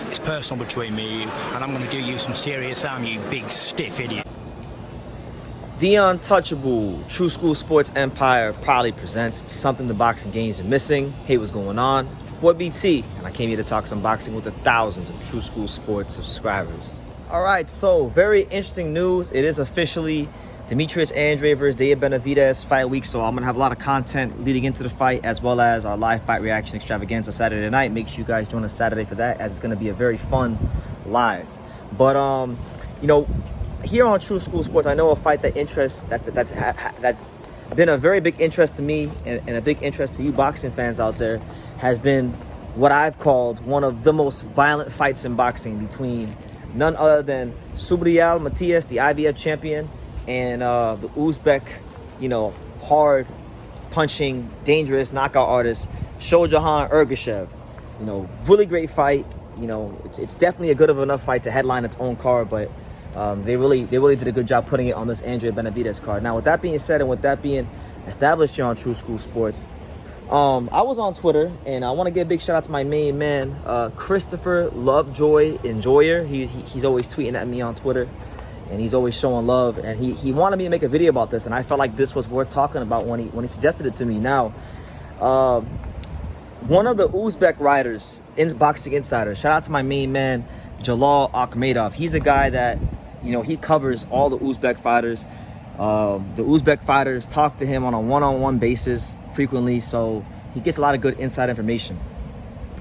It's personal between me and you, and I'm going to do you some serious harm, you big stiff idiot. The untouchable True School Sports Empire proudly presents something the boxing games are missing. Hey, what's going on? It's your boy BT, and I came here to talk some boxing with the thousands of True School Sports subscribers. All right, so very interesting news. It is officially Demetrius Andrade versus David Benavidez fight week, so I'm gonna have a lot of content leading into the fight, as well as our live fight reaction extravaganza Saturday night. Make sure you guys join us Saturday for that, as it's gonna be a very fun live. But here on True School Sports, I know a fight that's been a very big interest to me and a big interest to you boxing fans out there has been what I've called one of the most violent fights in boxing between none other than Subriel Matias, the IBF champion, and the Uzbek, hard punching, dangerous knockout artist, Shohjahon Ergashev. Really great fight. It's definitely a good enough fight to headline its own card, but they really did a good job putting it on this Andrade Benavidez card. Now, with that being said, and with that being established here on True School Sports, I was on Twitter, and I want to give a big shout out to my main man, Christopher Lovejoy Enjoyer. He's always tweeting at me on Twitter, and he's always showing love. And he wanted me to make a video about this, and I felt like this was worth talking about when he suggested it to me. Now, one of the Uzbek writers in Boxing Insider, shout out to my main man, Jalal Akhmedov. He's a guy that, he covers all the Uzbek fighters. The Uzbek fighters talk to him on a one-on-one basis frequently, so he gets a lot of good inside information.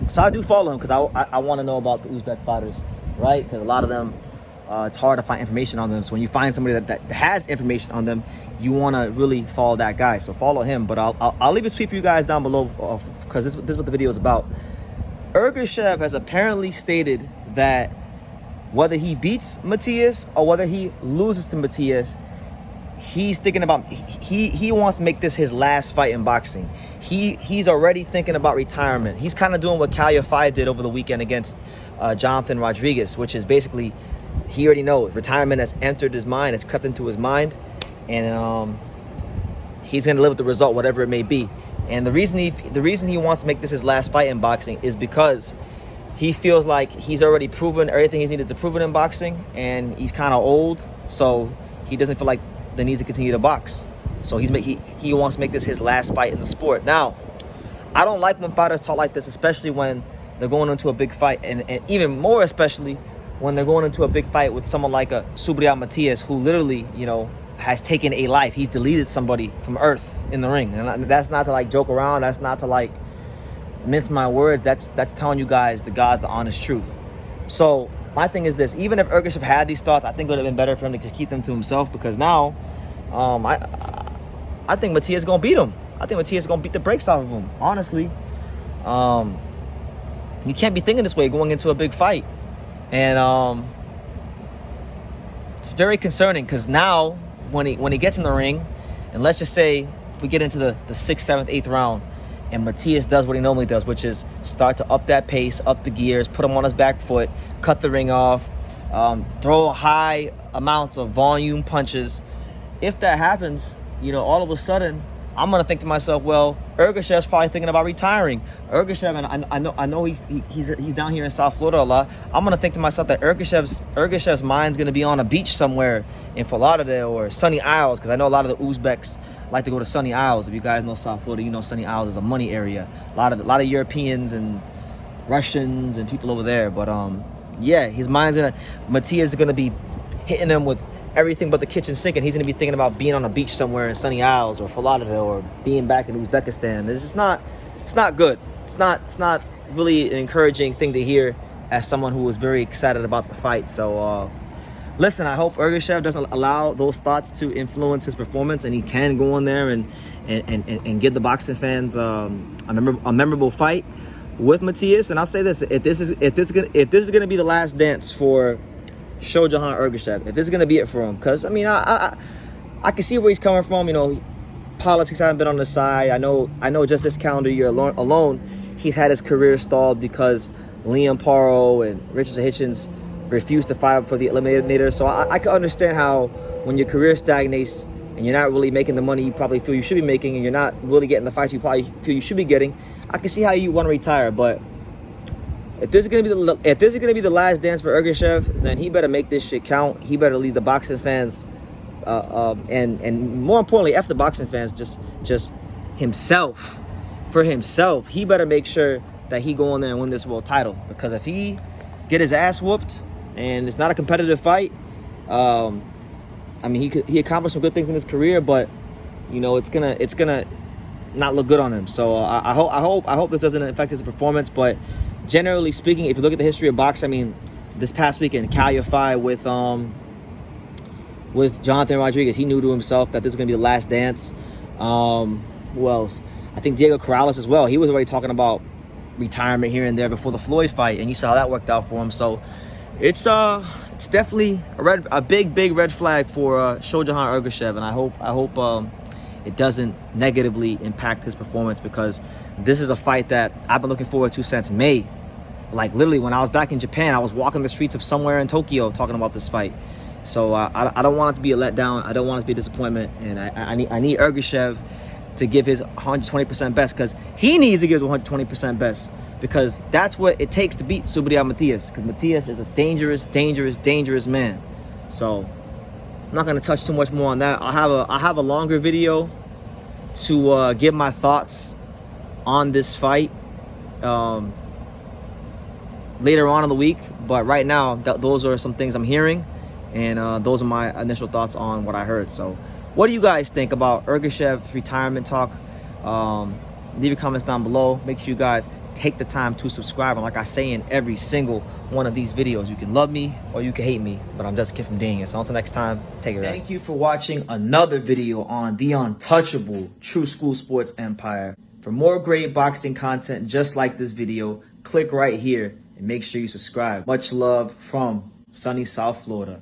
So I do follow him because I want to know about the Uzbek fighters, right? Because a lot of them, it's hard to find information on them. So when you find somebody that has information on them, you want to really follow that guy. So follow him. But I'll leave a tweet for you guys down below because this is what the video is about. Ergashev has apparently stated that whether he beats Matias or whether he loses to Matias, he's thinking about he wants to make this his last fight in boxing. He's already thinking about retirement. He's kind of doing what Kalya did over the weekend against Jonathan Rodriguez, which is basically he already knows retirement has entered his mind, it's crept into his mind, and he's going to live with the result, whatever it may be. And the reason he wants to make this his last fight in boxing is because he feels like he's already proven everything he's needed to prove it in boxing, and he's kind of old, so he doesn't feel like the need to continue to box. So he wants to make this his last fight in the sport. Now, I don't like when fighters talk like this, especially when they're going into a big fight, and even more especially when they're going into a big fight with someone like a Subriel Matias, who literally, has taken a life. He's deleted somebody from Earth in the ring. And that's not to joke around. That's not to mince my words. That's telling you guys the honest truth. So my thing is this: even if Ergashev had these thoughts, I think it would have been better for him to just keep them to himself, because now I think Matias is gonna beat him. I think Matias is gonna beat the brakes off of him. Honestly, you can't be thinking this way going into a big fight, and it's very concerning, because now when he gets in the ring, and let's just say we get into the 6th, 7th, 8th round, and Matias does what he normally does, which is start to up that pace, up the gears, put him on his back foot, cut the ring off, throw high amounts of volume punches. If that happens, all of a sudden, I'm gonna think to myself, well, Ergashev's probably thinking about retiring. Ergashev, and I know he's down here in South Florida a lot. I'm gonna think to myself that Ergashev's mind's gonna be on a beach somewhere in Fort Lauderdale or Sunny Isles, because I know a lot of the Uzbeks like to go to Sunny Isles. If you guys know South Florida, Sunny Isles is a money area. A lot of Europeans and Russians and people over there. But yeah, Matias is gonna be hitting him with everything but the kitchen sink, and he's going to be thinking about being on a beach somewhere in Sunny Isles or Fort Lauderdale or being back in Uzbekistan. It's not good. It's not really an encouraging thing to hear as someone who was very excited about the fight. So listen, I hope Ergashev doesn't allow those thoughts to influence his performance, and he can go in there and give the boxing fans a memorable fight with Matias. And I'll say this: if this is going to be the last dance for Shohjahon Ergashev, if this is going to be it for him, because I can see where he's coming from. Politics haven't been on the side. I know just this calendar year alone he's had his career stalled because Liam Paro and Richard Hitchens refused to fight up for the Eliminator. So I can understand how when your career stagnates and you're not really making the money you probably feel you should be making, and you're not really getting the fights you probably feel you should be getting, I can see how you want to retire. But if this is gonna be the last dance for Ergashev, then he better make this shit count. He better lead the boxing fans, and more importantly, F the boxing fans, just himself. For himself, he better make sure that he go in there and win this world title. Because if he get his ass whooped and it's not a competitive fight, I mean, he accomplished some good things in his career, but you know it's gonna not look good on him. So I hope this doesn't affect his performance. But generally speaking, if you look at the history of boxing, I mean, this past weekend, Calya fight with Jonathan Rodriguez, he knew to himself that this is gonna be the last dance. Who else? I think Diego Corrales as well. He was already talking about retirement here and there before the Floyd fight, and you saw how that worked out for him. So it's definitely a big red flag for Shohjahon Ergashev, and I hope it doesn't negatively impact his performance, because this is a fight that I've been looking forward to since May. Like literally, when I was back in Japan, I was walking the streets of somewhere in Tokyo talking about this fight. So I don't want it to be a letdown. I don't want it to be a disappointment, and I need Ergashev to give his 120% best, because he needs to give his 120% best, because that's what it takes to beat Subriel Matias, because Matias is a dangerous man. So I'm not going to touch too much more on that. I'll have a longer video to give my thoughts on this fight later on in the week, but right now those are some things I'm hearing, and those are my initial thoughts on what I heard. So what do you guys think about Ergashev's retirement talk? Leave your comments down below. Make sure you guys take the time to subscribe. And like I say in every single one of these videos, you can love me or you can hate me, but I'm just a kid from Dang. So until next time, take care, guys. Thank you for watching another video on the untouchable True School Sports Empire. For more great boxing content just like this video, click right here and make sure you subscribe. Much love from sunny South Florida.